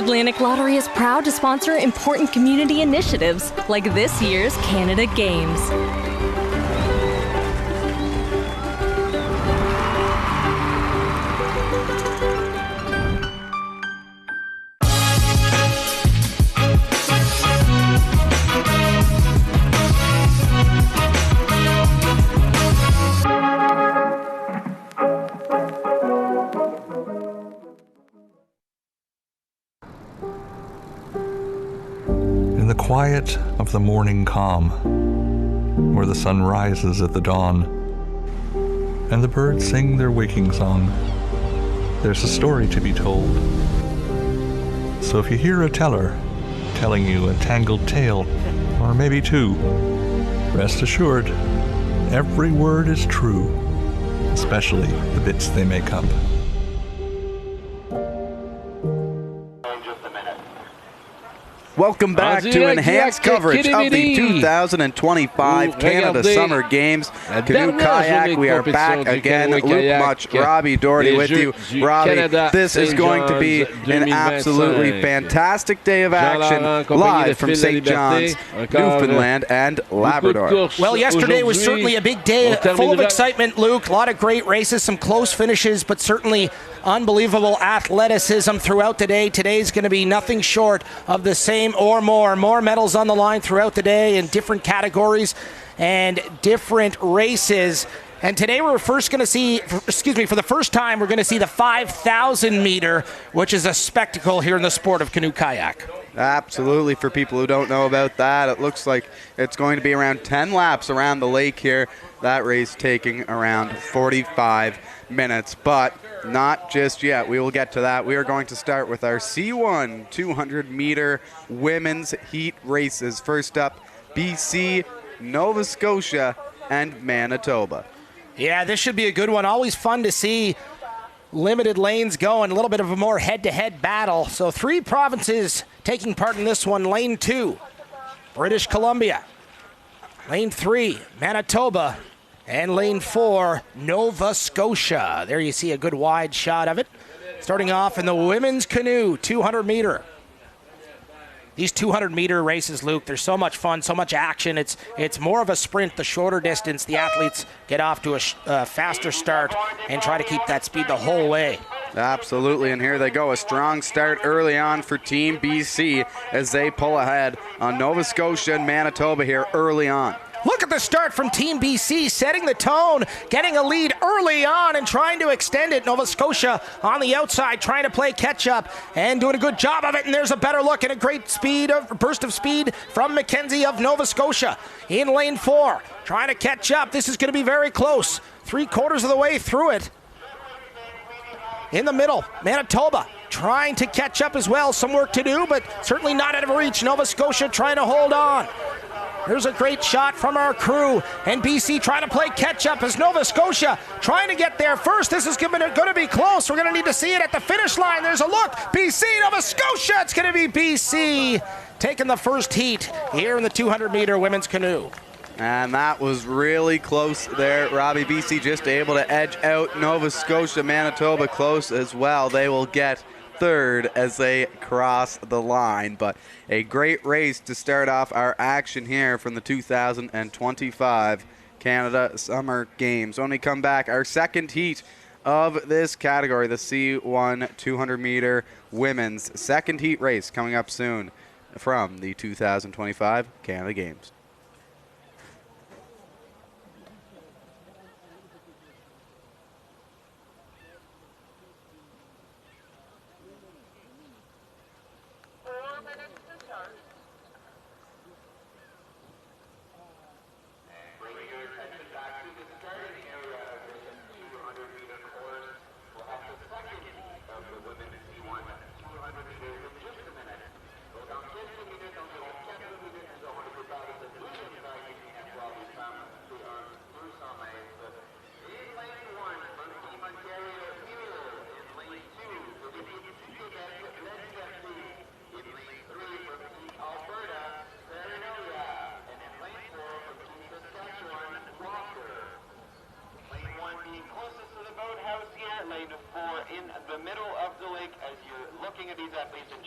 Atlantic Lottery is proud to sponsor important community initiatives like this year's Canada Games. In the quiet of the morning calm, where the sun rises at the dawn, and the birds sing their waking song, there's a story to be told. So if you hear a teller telling you a tangled tale, or maybe two, rest assured, every word is true, especially the bits they make up. Welcome back to enhanced coverage of the 2025 Canada Summer Games. Canoe Kayak, we are back again. Luke Much, Robbie Doherty with you. Robbie, this is going to be an absolutely fantastic day of action live from St. John's, Newfoundland and Labrador. Well, yesterday was certainly a big day, full of excitement, Luke. A lot of great races, some close finishes, but certainly unbelievable athleticism throughout the day. Today's going to be nothing short of the same or more. More medals on the line throughout the day in different categories and different races. And today we're first going to see, for the first time, we're going to see the 5,000 meter, which is a spectacle here in the sport of canoe kayak. Absolutely. For people who don't know about that, it looks like it's going to be around 10 laps around the lake here. That race taking around 45 minutes, but not just yet. We will get to that. We are going to start with our C1 200-meter women's heat races. First up, BC, Nova Scotia, and Manitoba. Yeah, this should be a good one. Always fun to see limited lanes go and a little bit of a more head-to-head battle. So 3 provinces taking part in this one. Lane 2, British Columbia. Lane 3, Manitoba. And lane 4, Nova Scotia. There you see a good wide shot of it. Starting off in the women's canoe, 200-meter. These 200-meter races, Luke, they're so much fun, so much action. It's more of a sprint. The shorter distance, the athletes get off to a faster start and try to keep that speed the whole way. Absolutely, and here they go. A strong start early on for Team BC as they pull ahead on Nova Scotia and Manitoba here early on. Look at the start from Team BC, setting the tone, getting a lead early on and trying to extend it. Nova Scotia on the outside, trying to play catch-up and doing a good job of it. And there's a better look and a great burst of speed from Mackenzie of Nova Scotia. In lane 4, trying to catch up. This is going to be very close. 3/4 of the way through it. In the middle, Manitoba trying to catch up as well. Some work to do, but certainly not out of reach. Nova Scotia trying to hold on. Here's a great shot from our crew, and BC trying to play catch-up as Nova Scotia trying to get there first. This is going to be close. We're going to need to see it at the finish line. There's a look. BC, Nova Scotia. It's going to be BC taking the first heat here in the 200-meter women's canoe. And that was really close there, Robbie. BC just able to edge out Nova Scotia. Manitoba close as well. They will get third as they cross the line, but a great race to start off our action here from the 2025 Canada Summer Games. When we come back, our second heat of this category, the C1 200-meter women's second heat race coming up soon from the 2025 Canada Games.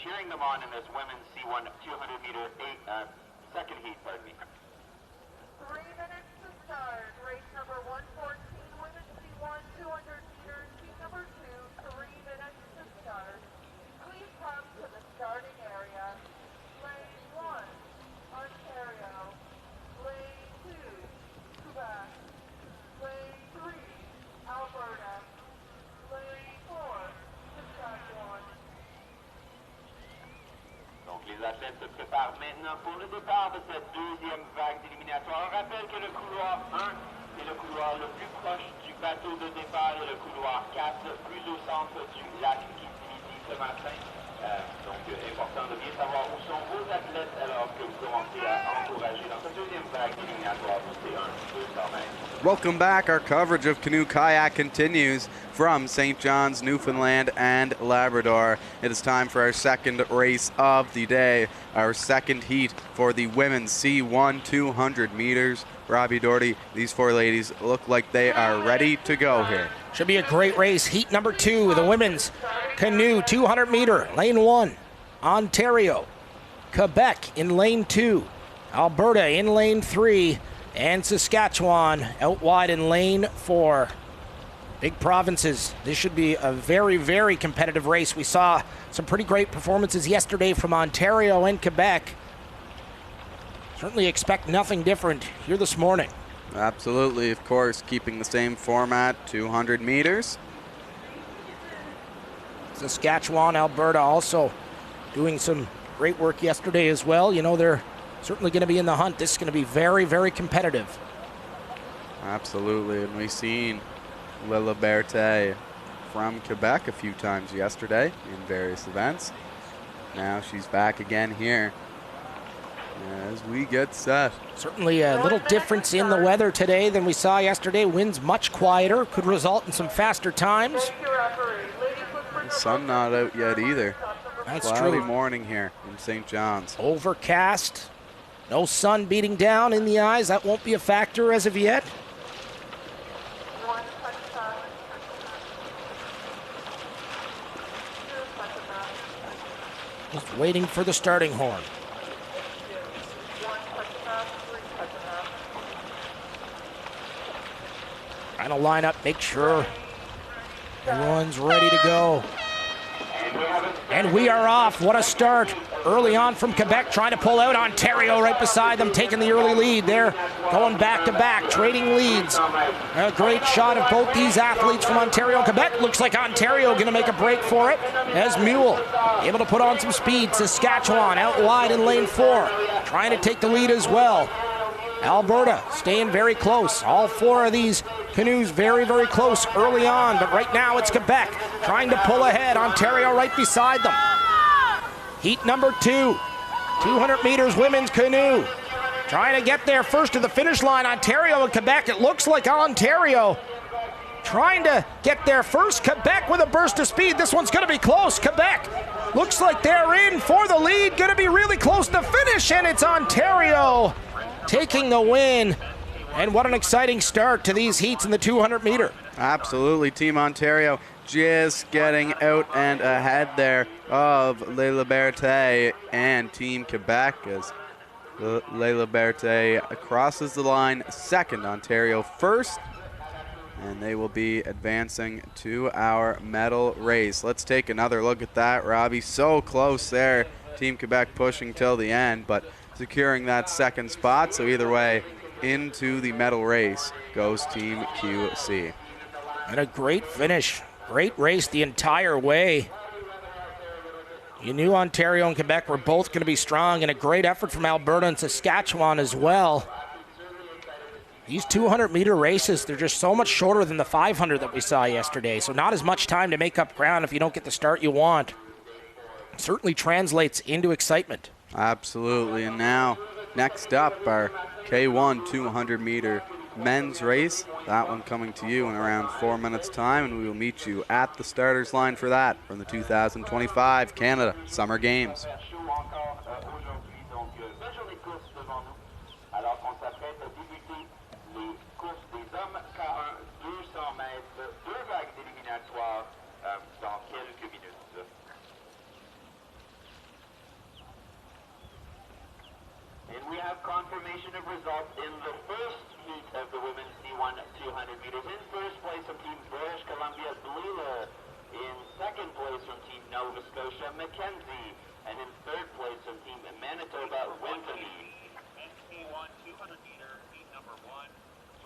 cheering them on in this women's C1 200-meter second heat, pardon me. 3 minutes to start. Race number 114, women's C1 200 meters, heat number 2, 3 minutes to start. Please come to the starting area. Lane 1, Ontario. Lane 2, Quebec. Lane 3, Alberta. Lane 4, Saskatchewan. Donc les athlètes se préparent maintenant pour le départ de cette deuxième vague d'éliminatoire. On rappelle que le couloir 1 est le couloir le plus proche du bateau de départ et le couloir 4 plus au centre du lac qui s'initie ce matin. Donc important de bien savoir où sont vos athlètes alors que vous commencez à encourager dans cette deuxième vague d'éliminatoire pour C1 200 mètres. Welcome back. Our coverage of Canoe Kayak continues from St. John's, Newfoundland and Labrador. It is time for our second race of the day, our second heat for the women's C1 200 meters. Robbie Doherty, these four ladies look like they are ready to go here. Should be a great race. Heat number 2, the women's canoe 200 meter, lane 1, Ontario. Quebec in lane 2, Alberta in lane 3, and Saskatchewan out wide in lane 4. Big provinces. This should be a very, very competitive race. We saw some pretty great performances yesterday from Ontario and Quebec. Certainly expect nothing different here this morning. Absolutely, of course, keeping the same format, 200 meters. Saskatchewan, Alberta also doing some great work yesterday as well. You know, they're certainly going to be in the hunt. This is going to be very, very competitive. Absolutely, and we've seen Lila Berthet from Quebec a few times yesterday in various events. Now she's back again here as we get set. Certainly a little difference in the weather today than we saw yesterday. Winds much quieter, could result in some faster times. The sun not out yet either. That's Cloudy true. morning here in St. John's. Overcast, no sun beating down in the eyes. That won't be a factor as of yet. Just waiting for the starting horn. Trying to line up, make sure everyone's ready to go. And we are off. What a start. Early on from Quebec, trying to pull out. Ontario right beside them, taking the early lead. They're going back to back, trading leads. A great shot of both these athletes from Ontario and Quebec. Looks like Ontario going to make a break for it as Mule able to put on some speed. Saskatchewan out wide in lane 4, trying to take the lead as well. Alberta staying very close. All four of these canoes very, very close early on, but right now it's Quebec trying to pull ahead. Ontario right beside them. Heat number 2, 200 meters women's canoe. Trying to get there first to the finish line. Ontario and Quebec. It looks like Ontario trying to get there first. Quebec with a burst of speed. This one's going to be close. Quebec looks like they're in for the lead. Going to be really close to finish, and it's Ontario taking the win. And what an exciting start to these heats in the 200 meter. Absolutely, Team Ontario just getting out and ahead there of Leila Berthet and Team Quebec as Leila Berthet crosses the line second, Ontario first, and they will be advancing to our medal race. Let's take another look at that, Robbie. So close there. Team Quebec pushing till the end, but securing that second spot. So either way, into the medal race goes Team QC. And a great finish. Great race the entire way. You knew Ontario and Quebec were both going to be strong, and a great effort from Alberta and Saskatchewan as well. These 200 meter races, they're just so much shorter than the 500 that we saw yesterday. So not as much time to make up ground if you don't get the start you want. It certainly translates into excitement. Absolutely. And now next up, our K1 200 meter men's race. That one coming to you in around 4 minutes time, and we will meet you at the starters line for that from the 2025 Canada Summer Games. presentation of results in the first heat of the women's C1 200 meters. In first place from Team British Columbia, Bleeler. In second place from Team Nova Scotia, Mackenzie. And in third place from Team Manitoba, Winfrey. Men's C1 200 meter, heat number 1.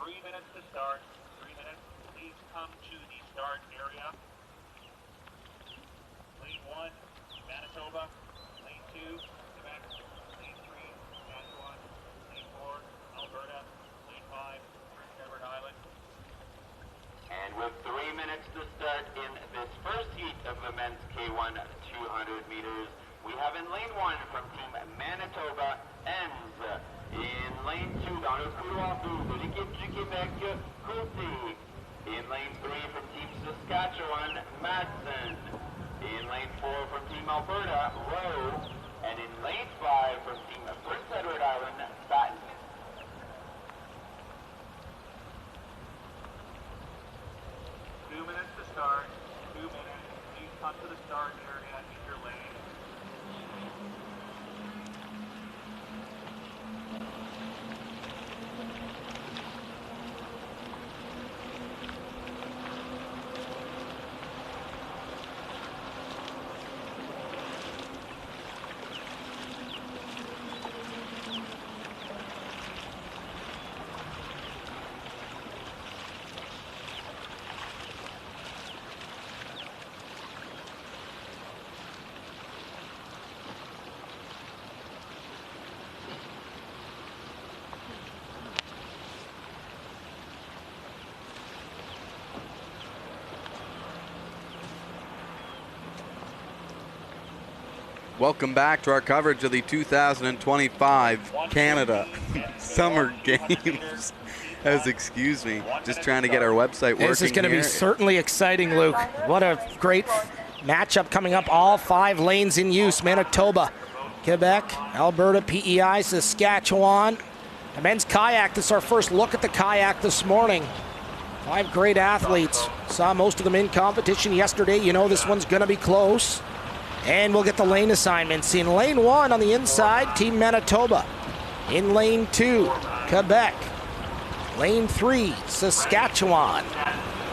3 minutes to start. 3 minutes. Please come to the start area. Lane 1, Manitoba. Lane 2, Quebec. Lane 3, Saskatchewan. Lane 4, Alberta. Lane 5, Prince Edward Island. And with 3 minutes to start in this first heat of the men's K1 200 meters, we have in lane 1 from Team Manitoba, Enns. In lane 2, dans le couloir bleu de l'équipe du Québec, Côté. In lane 3 from Team Saskatchewan, Madsen. In lane 4 from Team Alberta, Rowe. And in lane 5 from Team Prince Edward Island, Batten. 2 minutes to start. 2 minutes. Please come to the start area in your lane. Welcome back to our coverage of the 2025 Canada Summer Games. Excuse me, just trying to get our website working. This is going to be certainly exciting, Luke. What a great matchup coming up. All 5 lanes in use. Manitoba, Quebec, Alberta, PEI, Saskatchewan. The men's kayak, this is our first look at the kayak this morning. 5 great athletes. Saw most of them in competition yesterday. You know this one's going to be close. And we'll get the lane assignments. In lane 1 on the inside, Team Manitoba. In lane 2, Quebec. Lane 3, Saskatchewan.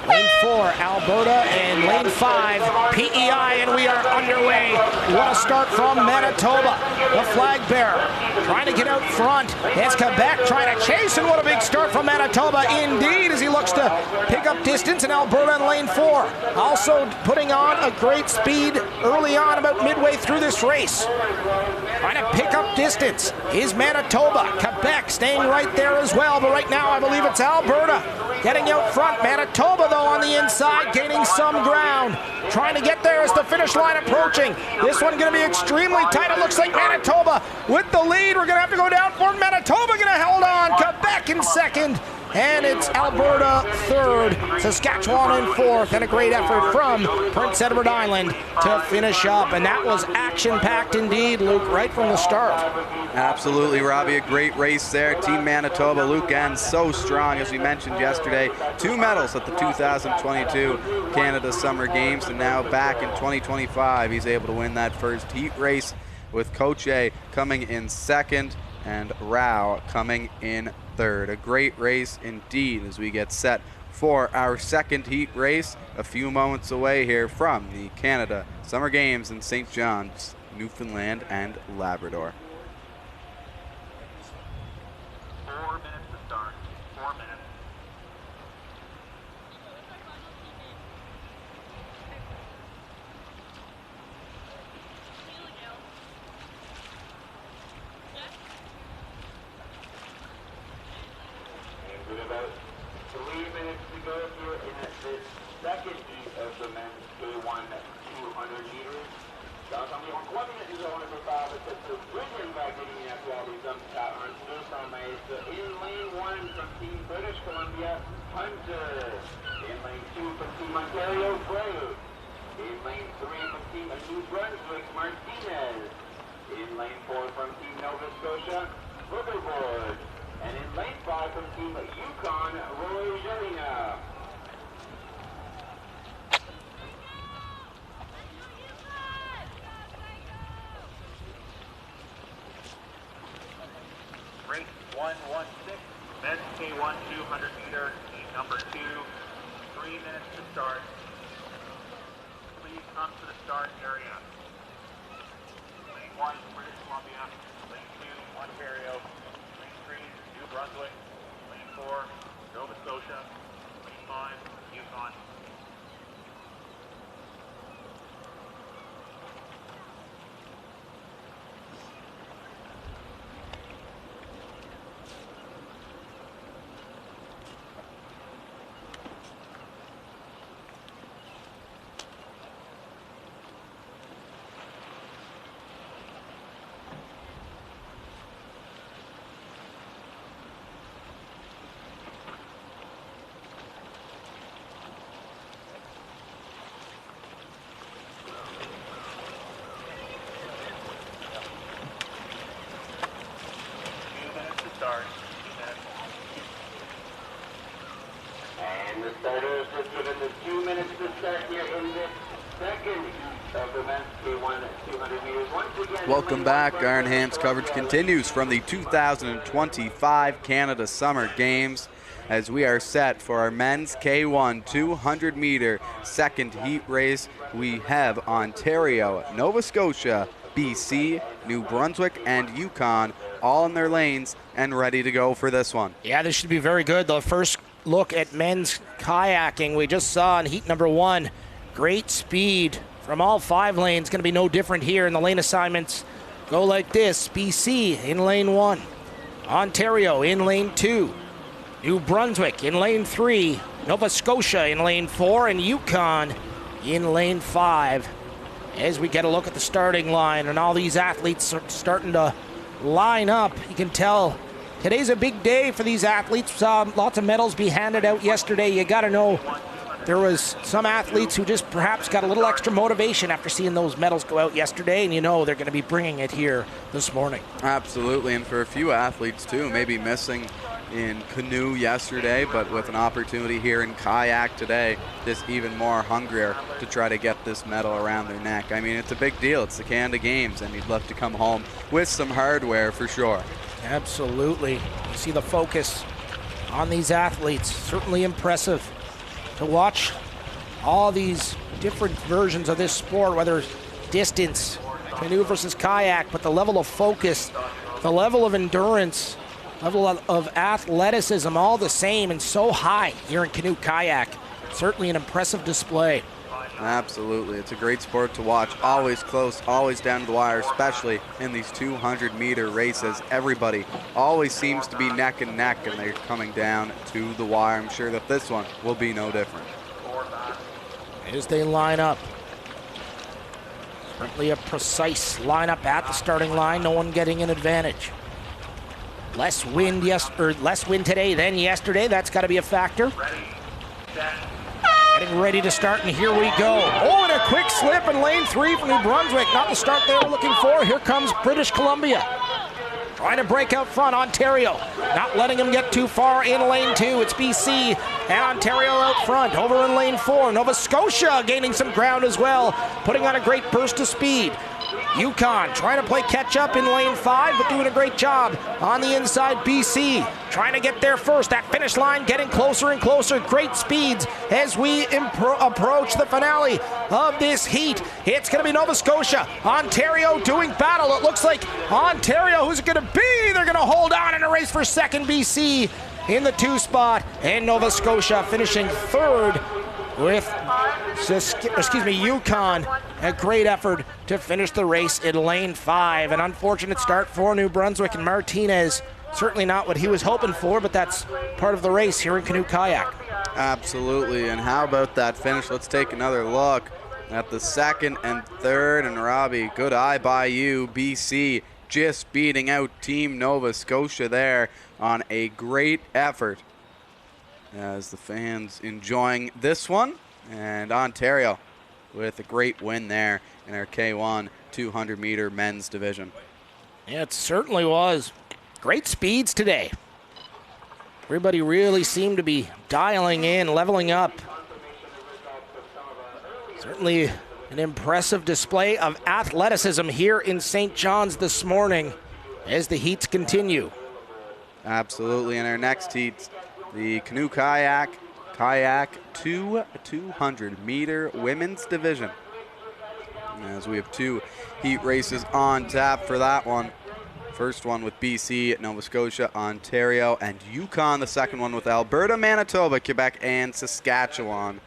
Lane 4, Alberta. And lane 5, PEI. And we are underway. What a start from Manitoba. The flag bearer trying to get out front. It's Quebec trying to chase. And what a big start from Manitoba indeed as he looks to pick up distance. And Alberta in lane 4. Also putting on a great speed early on, about midway through this race. Trying to pick up distance is Manitoba. Quebec staying right there as well. But right now I believe it's Alberta getting out front. Manitoba though on the inside gaining some ground. Trying to get there as the finish line approaching. This one going to be extremely tight. It looks like Manitoba with the lead. We're going to have to go down for it. Manitoba going to hold on. Quebec in second. And it's Alberta third, Saskatchewan in fourth, and a great effort from Prince Edward Island to finish up. And that was action-packed indeed, Luke, right from the start. Absolutely, Robbie. A great race there. Team Manitoba, Luke Enns, so strong, as we mentioned yesterday. 2 medals at the 2022 Canada Summer Games, and now back in 2025, he's able to win that first heat race with Koche coming in second and Rao coming in third. A great race indeed as we get set for our second heat race a few moments away here from the Canada Summer Games in St. John's, Newfoundland and Labrador. 4 minutes to start. 4 minutes. With about 3 minutes to go here in this second heat of the men's K1 200 meters. Dans environ 3 minutes, nous aurons le départ de cette deuxième vague éliminatoire des hommes à 200 mètres. In lane 1 from Team British Columbia, Hunter. In lane 2 from Team Ontario, Brave. In lane 3 from Team New Brunswick, Martinez. In lane 4 from Team Nova Scotia, Boogerboard. And in lane 5 from Team Yukon, Roy Jelena. Race 1 200 meter, heat number 2, 3 minutes to start. Please come to the start area. Lane 1, British Columbia. Lane 2, Ontario. Lane 3, New Brunswick. Lane 4, Nova Scotia. Lane 5, Yukon. And the starters just given the 2 minutes to start here in this second of the men's K1 200 meters. Once again, Welcome back. Iron Hands coverage continues from the 2025 Canada Summer Games as we are set for our men's K1 200 meter second heat race. We have Ontario, Nova Scotia, BC, New Brunswick, and Yukon all in their lanes and ready to go for this one. Yeah, this should be very good. The first look at men's kayaking we just saw in heat number 1. Great speed from all 5 lanes. Going to be no different here. In the lane assignments go like this. BC in lane 1. Ontario in lane 2. New Brunswick in lane 3. Nova Scotia in lane 4. And Yukon in lane 5. As we get a look at the starting line and all these athletes are starting to line up, you can tell today's a big day for these athletes. Lots of medals be handed out yesterday. You got to know there was some athletes who just perhaps got a little extra motivation after seeing those medals go out yesterday, and you know they're going to be bringing it here this morning. Absolutely, and for a few athletes too, maybe missing in canoe yesterday, but with an opportunity here in kayak today, just even more hungrier to try to get this medal around their neck. I mean, it's a big deal. It's the Canada Games, and you'd love to come home with some hardware for sure. Absolutely. You see the focus on these athletes. Certainly impressive to watch all these different versions of this sport, whether it's distance, canoe versus kayak, but the level of focus, the level of endurance, level of athleticism, all the same and so high here in canoe kayak. Certainly an impressive display. Absolutely. It's a great sport to watch. Always close, always down to the wire, especially in these 200-meter races. Everybody always seems to be neck and neck, and they're coming down to the wire. I'm sure that this one will be no different. As they line up. Certainly a precise lineup at the starting line. No one getting an advantage. Less wind today than yesterday. That's got to be a factor. Getting ready to start, and here we go. Oh, and a quick slip in lane 3 for New Brunswick. Not the start they were looking for. Here comes British Columbia. Trying to break out front, Ontario. Not letting them get too far in lane 2. It's BC and Ontario out front. Over in lane 4, Nova Scotia gaining some ground as well, putting on a great burst of speed. Yukon trying to play catch up in lane 5, but doing a great job on the inside. BC trying to get there first. That finish line getting closer and closer. Great speeds as we approach the finale of this heat. It's going to be Nova Scotia. Ontario doing battle. It looks like Ontario, who's it going to be? They're going to hold on in a race for second. BC in the 2 spot, and Nova Scotia finishing 3rd with Yukon. A great effort to finish the race in lane 5. An unfortunate start for New Brunswick and Martinez. Certainly not what he was hoping for, but that's part of the race here in canoe kayak. Absolutely, and how about that finish? Let's take another look at the 2nd and 3rd, and Robbie, good eye by you. BC just beating out Team Nova Scotia there on a great effort as the fans enjoying this one, and Ontario with a great win there in our K1 200-meter men's division. Yeah, it certainly was. Great speeds today. Everybody really seemed to be dialing in, leveling up. Certainly an impressive display of athleticism here in St. John's this morning as the heats continue. Absolutely. In our next heats, the Canoe Kayak 200-meter women's division. As we have 2 heat races on tap for that one. First one with BC, Nova Scotia, Ontario, and Yukon. The second one with Alberta, Manitoba, Quebec, and Saskatchewan.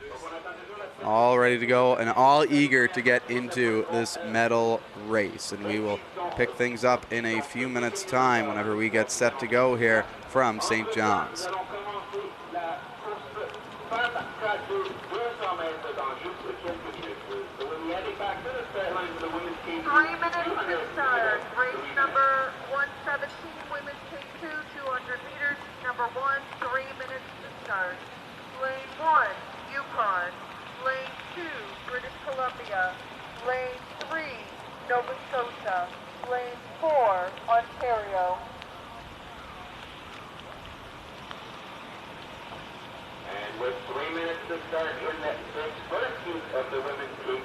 All ready to go and all eager to get into this medal race. And we will pick things up in a few minutes' time whenever we get set to go here from St. John's. 3 minutes to start. Race number 117, women's K2, 200 meters. Number 1, 3 minutes to start. Lane 1, Yukon. Lane 2, British Columbia. Lane 3, Nova Scotia. Lane 4, Ontario. And with 3 minutes to start in the first heat of the women's K2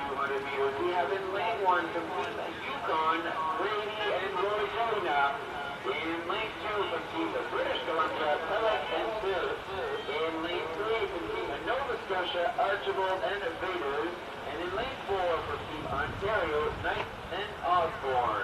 200 meters, we have in lane 1 from Team Yukon, Brady and Royana. In lane 2 from Team British Columbia, Pellet and Phil. In lane 3 from Team Nova Scotia, Archibald and Vaders. And in lane 4 from Team Ontario, Knight and Osborne.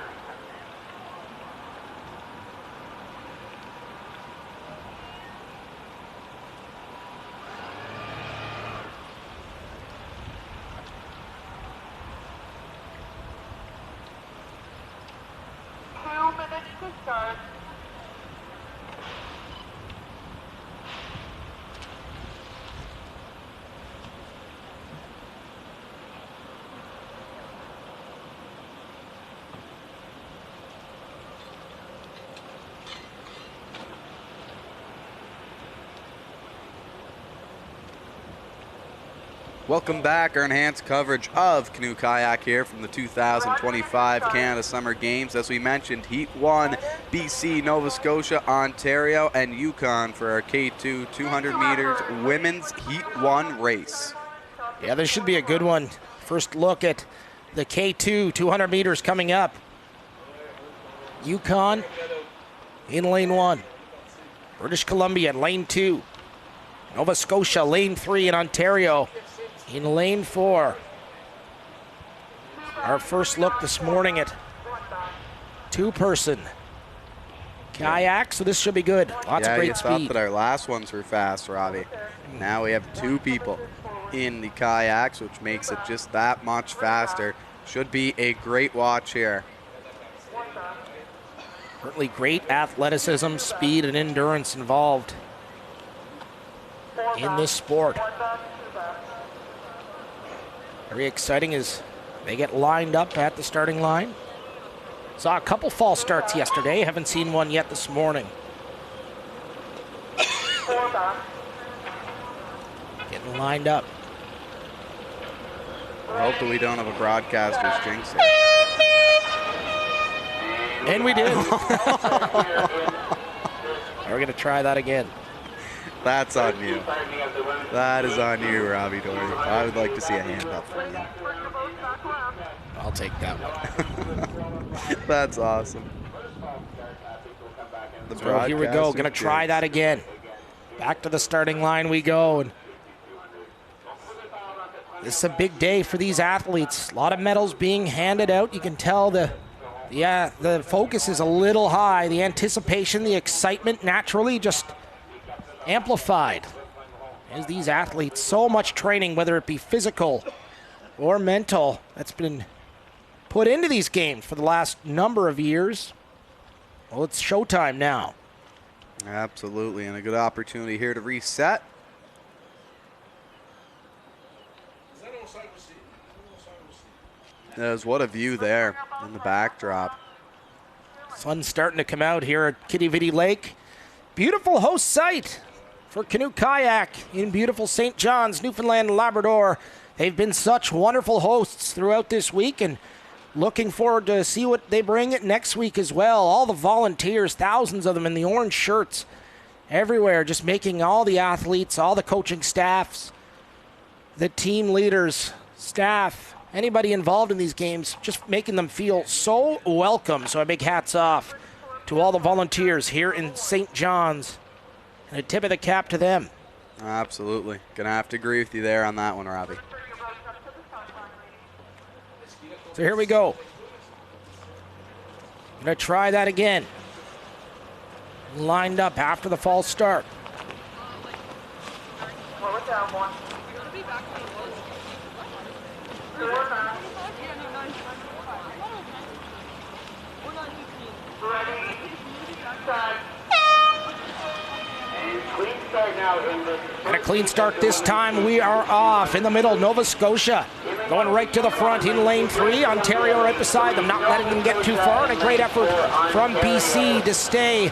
To start. Welcome back. Our enhanced coverage of Canoe Kayak here from the 2025 Canada Summer Games. As we mentioned, Heat 1, BC, Nova Scotia, Ontario, and Yukon for our K2 200 meters women's Heat 1 race. Yeah, this should be a good one. First look at the K2 200 meters coming up. Yukon in lane 1. British Columbia in lane 2. Nova Scotia lane 3 in Ontario in lane 4. Our first look this morning at 2-person kayak, so this should be good. Lots of great speed. Yeah, you thought that our last ones were fast, Robbie. Now we have 2 people in the kayaks, which makes it just that much faster. Should be a great watch here. Certainly great athleticism, speed, and endurance involved in this sport. Very exciting as they get lined up at the starting line. Saw a couple false starts yesterday. Haven't seen one yet this morning. Getting lined up. I hope that we don't have a broadcaster's jinx here. And we did. We're going to try that again. That's on you. That is on you, Robbie Dory. I would like to see a hand up from you. I'll take that one. That's awesome. So here we go. Going to try that again. Back to the starting line we go. And this is a big day for these athletes. A lot of medals being handed out. You can tell the focus is a little high. The anticipation, the excitement naturally just amplified as these athletes, so much training, whether it be physical or mental, that's been put into these games for the last number of years. Well, it's showtime now. Absolutely, and a good opportunity here to reset. There's what a view there in the backdrop. Sun's starting to come out here at Kitty Vitty Lake. Beautiful host site for Canoe Kayak in beautiful St. John's, Newfoundland and Labrador. They've been such wonderful hosts throughout this week, and looking forward to see what they bring it next week as well. All the volunteers, thousands of them in the orange shirts everywhere, just making all the athletes, all the coaching staffs, the team leaders, staff, anybody involved in these games, just making them feel so welcome. So a big hats off to all the volunteers here in St. John's And a tip of the cap to them. Absolutely. Gonna have to agree with you there on that one, Robbie. So here we go. Gonna try that again. Lined up after the false start. And a clean start this time. We are off in the middle. Nova Scotia going right to the front in lane 3. Ontario right beside them, not letting them get too far. And a great effort from BC to stay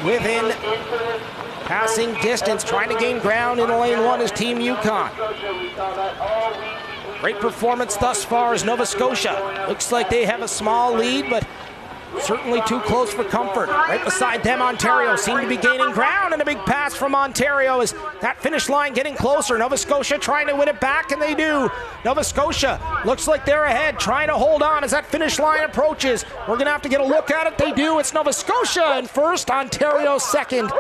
within passing distance. Trying to gain ground in lane 1 is Team Yukon. Great performance thus far as Nova Scotia. Looks like they have a small lead, but certainly too close for comfort. Right beside them, Ontario seem to be gaining ground, and a big pass from Ontario as that finish line getting closer. Nova Scotia trying to win it back, and they do. Nova Scotia looks like they're ahead, trying to hold on as that finish line approaches. We're going to have to get a look at it. They do. It's Nova Scotia in first, Ontario second.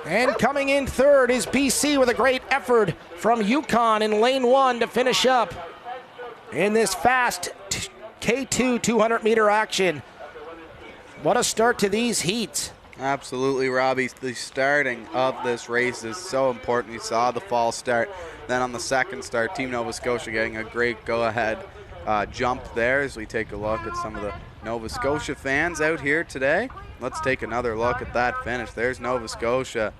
And coming in third is BC with a great effort from Yukon in lane 1 to finish up in this fast K2 200-meter action. What a start to these heats. Absolutely, Robbie. The starting of this race is so important. You saw the false start. Then on the second start, Team Nova Scotia getting a great go-ahead jump there as we take a look at some of the Nova Scotia fans out here today. Let's take another look at that finish. There's Nova Scotia,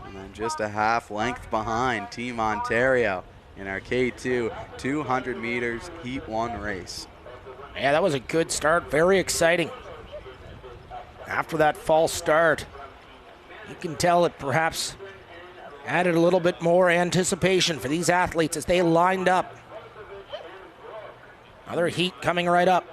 and then just a half length behind Team Ontario in our K2 200 meters Heat 1 race. Yeah, that was a good start. Very exciting. After that false start, you can tell it perhaps added a little bit more anticipation for these athletes as they lined up. Another heat coming right up.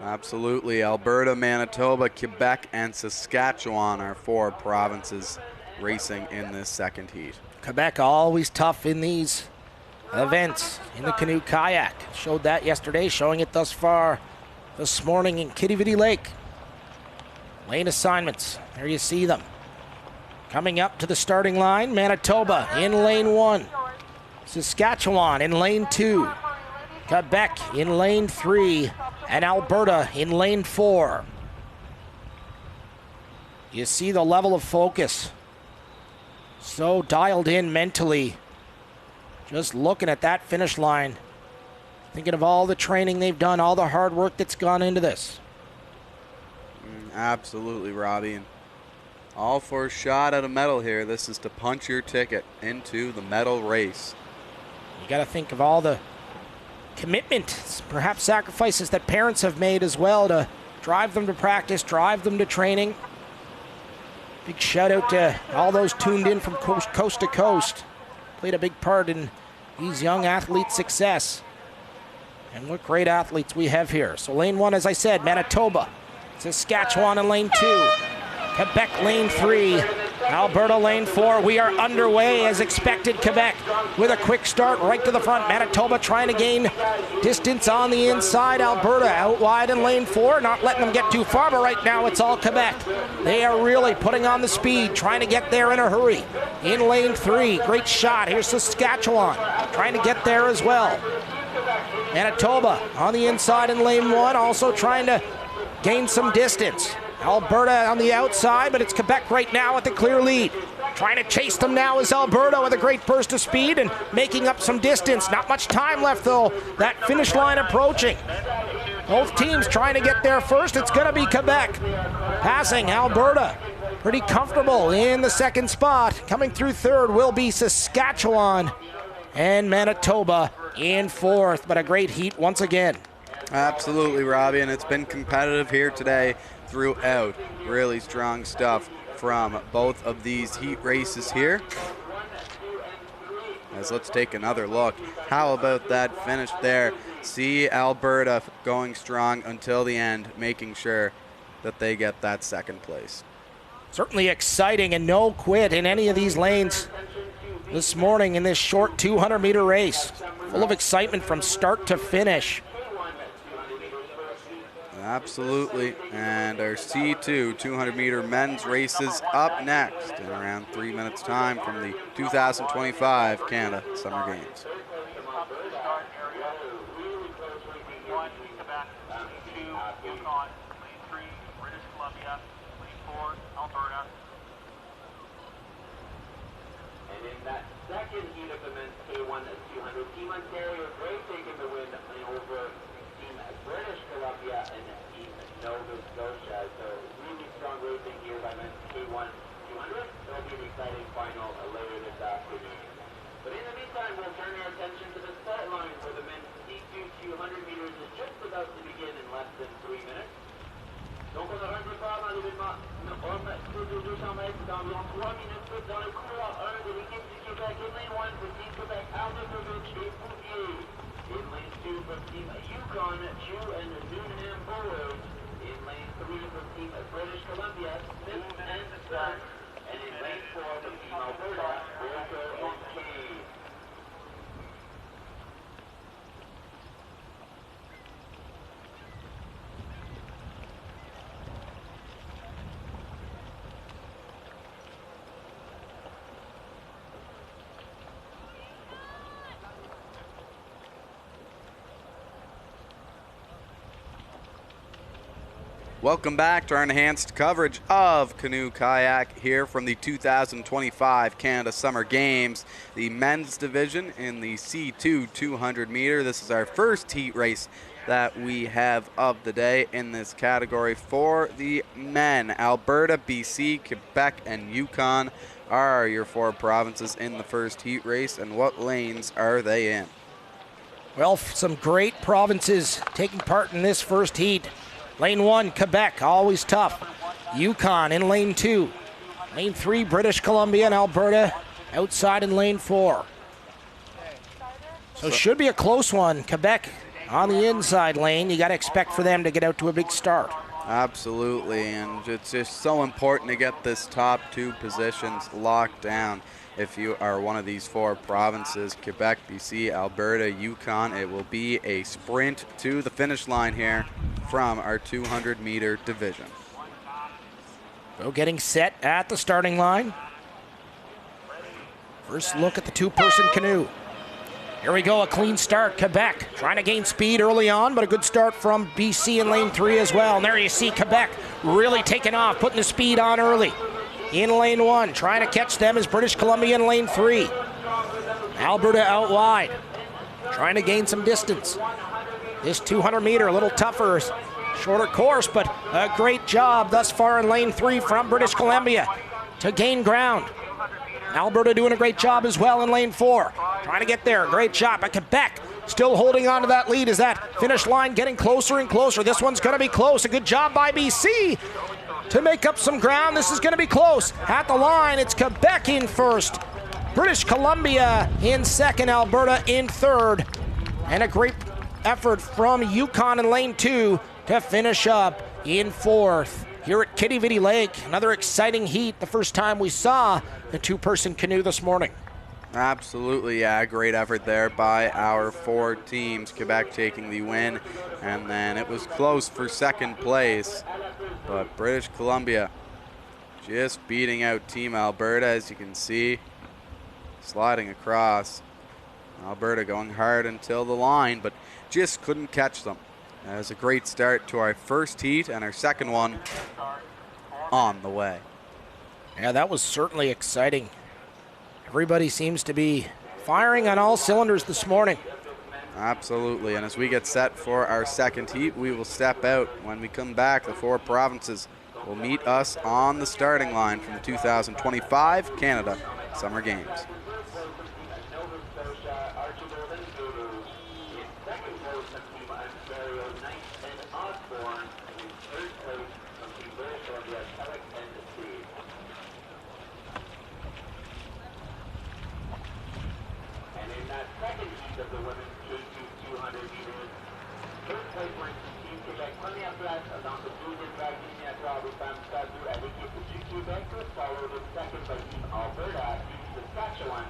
Absolutely. Alberta, Manitoba, Quebec, and Saskatchewan are 4 provinces racing in this second heat. Quebec always tough in these events in the Canoe Kayak. Showed that yesterday, showing it thus far this morning in Kitty Vitty Lake. Lane assignments, there you see them. Coming up to the starting line, Manitoba in lane 1. Saskatchewan in lane 2. Quebec in lane 3. And Alberta in lane 4. You see the level of focus. So dialed in mentally. Just looking at that finish line. Thinking of all the training they've done, all the hard work that's gone into this. Absolutely, Robbie. And all for a shot at a medal here. This is to punch your ticket into the medal race. You got to think of all the commitment, perhaps sacrifices that parents have made as well to drive them to practice, drive them to training. Big shout out to all those tuned in from coast to coast. Played a big part in these young athletes' success. And what great athletes we have here. So lane 1, as I said, Manitoba. Saskatchewan in lane 2. Quebec lane 3. Alberta lane 4. We are underway as expected. Quebec with a quick start right to the front. Manitoba trying to gain distance on the inside. Alberta out wide in lane 4, not letting them get too far, but right now it's all Quebec. They are really putting on the speed, trying to get there in a hurry. In lane 3, great shot. Here's Saskatchewan trying to get there as well. Manitoba on the inside in lane 1, also trying to gain some distance. Alberta on the outside, but it's Quebec right now with the clear lead. Trying to chase them now is Alberta with a great burst of speed and making up some distance. Not much time left though. That finish line approaching. Both teams trying to get there first. It's going to be Quebec. Passing Alberta. Pretty comfortable in the second spot. Coming through third will be Saskatchewan and Manitoba in fourth. But a great heat once again. Absolutely, Robbie, and it's been competitive here today throughout. Really strong stuff from both of these heat races here. As let's take another look. How about that finish there? See Alberta going strong until the end, making sure that they get that second place. Certainly exciting and no quit in any of these lanes this morning in this short 200-meter race. Full of excitement from start to finish. Absolutely. And our C2 200-meter men's races up next in around 3 minutes time from the 2025 Canada Summer Games. Yukon, lane 3, British Columbia, lane 4, Alberta. And in that second heat of the men's K1 200, Team Ontario great taking the win over Team British Columbia and Team Nova Scotia. So really strong racing here by men's K1 200. It'll be an exciting final later this afternoon. But in the meantime, we'll turn our attention to the start line where the men's C2 200 meters is just about to begin in less than 3 minutes. Donc on aura un départ dans l'événement homme sur 200 mètres d'environ 3 minutes dans le couloir 1 de l'équipe du Québec. In lane 1 for Team Quebec, Alderovich et Bouvier. In lane 2 for Team Yukon, Chu and Noonan Bullard. In lane 3 for Team British Columbia, Smith and Stark. And in lane 4 for Team Alberta, Wilco and Kane. Welcome back to our enhanced coverage of Canoe Kayak here from the 2025 Canada Summer Games, the men's division in the C2 200 meter. This is our first heat race that we have of the day in this category for the men. Alberta, BC, Quebec, and Yukon are your 4 provinces in the first heat race, and what lanes are they in? Well, some great provinces taking part in this first heat. Lane 1, Quebec, always tough. Yukon in lane 2. Lane 3, British Columbia and Alberta outside in lane 4. So should be a close one. Quebec on the inside lane. You got to expect for them to get out to a big start. Absolutely, and it's just so important to get this top 2 positions locked down. If you are one of these 4 provinces, Quebec, BC, Alberta, Yukon, it will be a sprint to the finish line here from our 200-meter division. So getting set at the starting line. First look at the 2-person canoe. Here we go, a clean start. Quebec trying to gain speed early on, but a good start from BC in lane 3 as well. And there you see Quebec really taking off, putting the speed on early. In lane 1, trying to catch them is British Columbia in lane 3. Alberta out wide, trying to gain some distance. This 200 meter, a little tougher, shorter course, but a great job thus far in lane 3 from British Columbia to gain ground. Alberta doing a great job as well in lane 4. Trying to get there, great job. But Quebec still holding on to that lead as that finish line getting closer and closer. This one's gonna be close, a good job by BC to make up some ground. This is going to be close. At the line, it's Quebec in first, British Columbia in second, Alberta in third, and a great effort from Yukon in lane 2 to finish up in fourth. Here at Kitty Vitty Lake, another exciting heat, the first time we saw the 2-person canoe this morning. Absolutely, yeah, great effort there by our 4 teams. Quebec taking the win, and then it was close for second place, but British Columbia just beating out Team Alberta, as you can see, sliding across. Alberta going hard until the line, but just couldn't catch them. That was a great start to our first heat and our second one on the way. Yeah, that was certainly exciting. Everybody seems to be firing on all cylinders this morning. Absolutely, and as we get set for our second heat, we will step out. When we come back, the 4 provinces will meet us on the starting line from the 2025 Canada Summer Games. Followed in second by Team Alberta, Team Saskatchewan,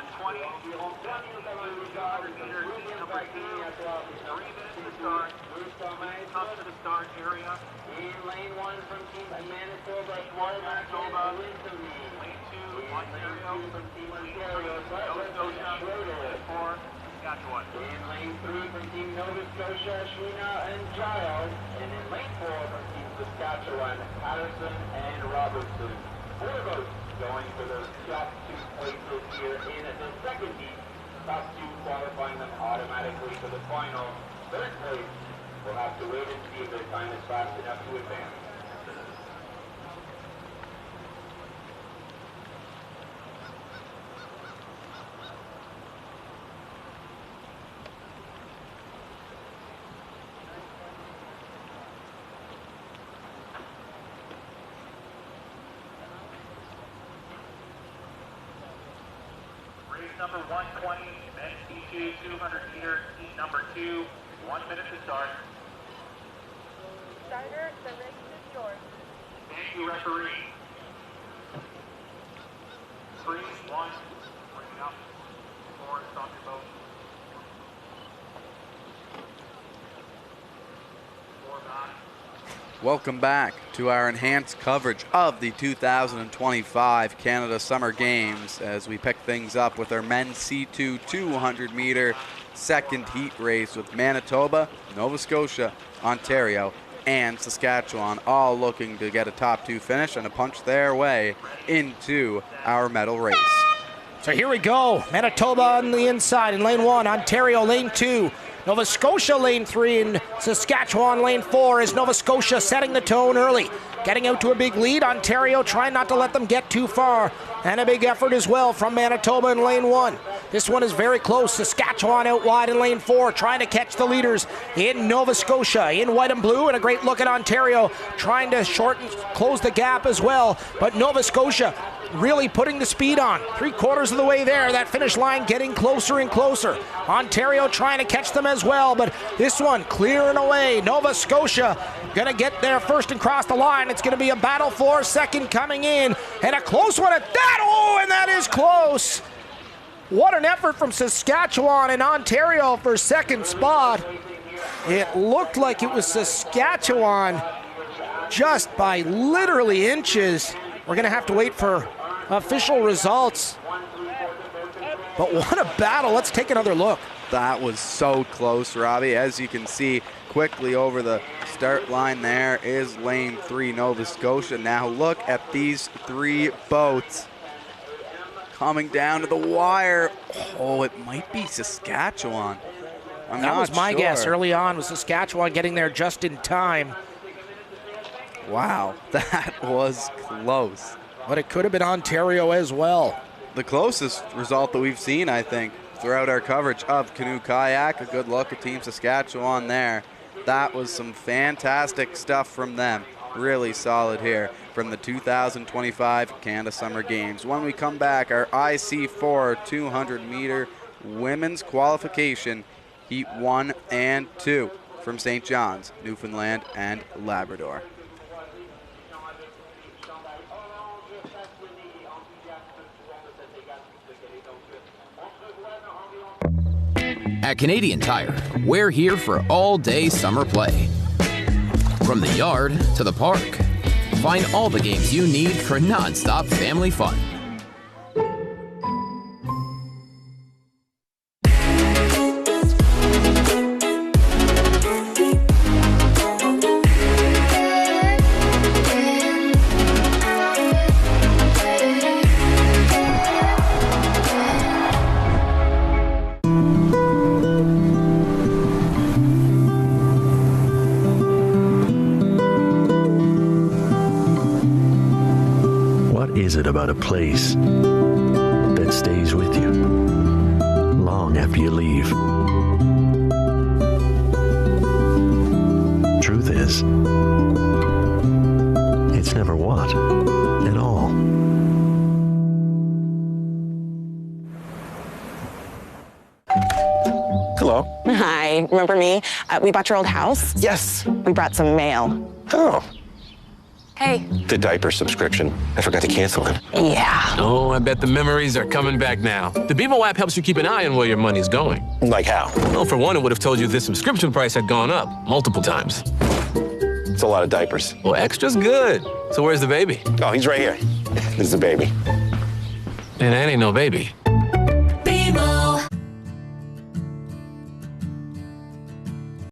120. 200 meters, heat number 2. 3 minutes to start. Please come to the start area. In lane 1 from Team Manitoba, Manitoba. Lane 2, Ontario. from Team Ontario, Nova Scotia. 4, Saskatchewan. in lane 3 from Team Nova Scotia, Schwina and Giles, and in lane 4 from Team Saskatchewan, Patterson and Robertson. 4 votes going for those top 2 places here in the second heat. Top 2 qualifying them automatically for the final. Third place, we'll have to wait and see if their time is fast enough to advance. Race number 120, men's T2, 200 meters, heat number 2, 1 minute to start. Starter, the race is yours. Thank you, referee. 3, 1, bring up. 4, stop your boat. 4 back. Welcome back to our enhanced coverage of the 2025 Canada Summer Games as we pick things up with our men's C2 200 meter second heat race with Manitoba, Nova Scotia, Ontario, and Saskatchewan all looking to get a top 2 finish and to punch their way into our medal race. So here we go. Manitoba on the inside in lane 1, Ontario lane 2, Nova Scotia lane 3, and Saskatchewan lane 4 is Nova Scotia setting the tone early. Getting out to a big lead. Ontario trying not to let them get too far. And a big effort as well from Manitoba in lane 1. This one is very close. Saskatchewan out wide in lane 4, trying to catch the leaders in Nova Scotia in white and blue. And a great look at Ontario trying to shorten, close the gap as well. But Nova Scotia really putting the speed on. 3/4 of the way there. That finish line getting closer and closer. Ontario trying to catch them as well, but this one clearing away. Nova Scotia gonna get there first and cross the line. It's gonna be a battle for second coming in, and a close one at that. Oh, and that is close. What an effort from Saskatchewan and Ontario for second spot. It looked like it was Saskatchewan just by literally inches. We're gonna have to wait for official results. But what a battle. Let's take another look. That was so close, Robbie. As you can see, quickly over the start line there is lane 3, Nova Scotia. Now look at these 3 boats coming down to the wire. Oh, it might be Saskatchewan. That was my guess early on, was Saskatchewan getting there just in time. Wow, that was close. But it could have been Ontario as well. The closest result that we've seen, I think, throughout our coverage of Canoe Kayak. A good look at Team Saskatchewan there. That was some fantastic stuff from them. Really solid here from the 2025 Canada Summer Games. When we come back, our IC4 200 meter women's qualification, heat 1 and 2 from St. John's, Newfoundland and Labrador. At Canadian Tire, we're here for all-day summer play. From the yard to the park, find all the games you need for non-stop family fun. Is it about a place that stays with you long after you leave? Truth is, it's never what at all. Hello. Hi, remember me? We bought your old house. Yes. We brought some mail. Oh. Hey. The diaper subscription. I forgot to cancel it. Yeah. Oh, I bet the memories are coming back now. The BMO app helps you keep an eye on where your money's going. Like how? Well, for one, it would have told you this subscription price had gone up multiple times. It's a lot of diapers. Well, extra's good. So where's the baby? Oh, he's right here. This is the baby. And that ain't no baby. BMO.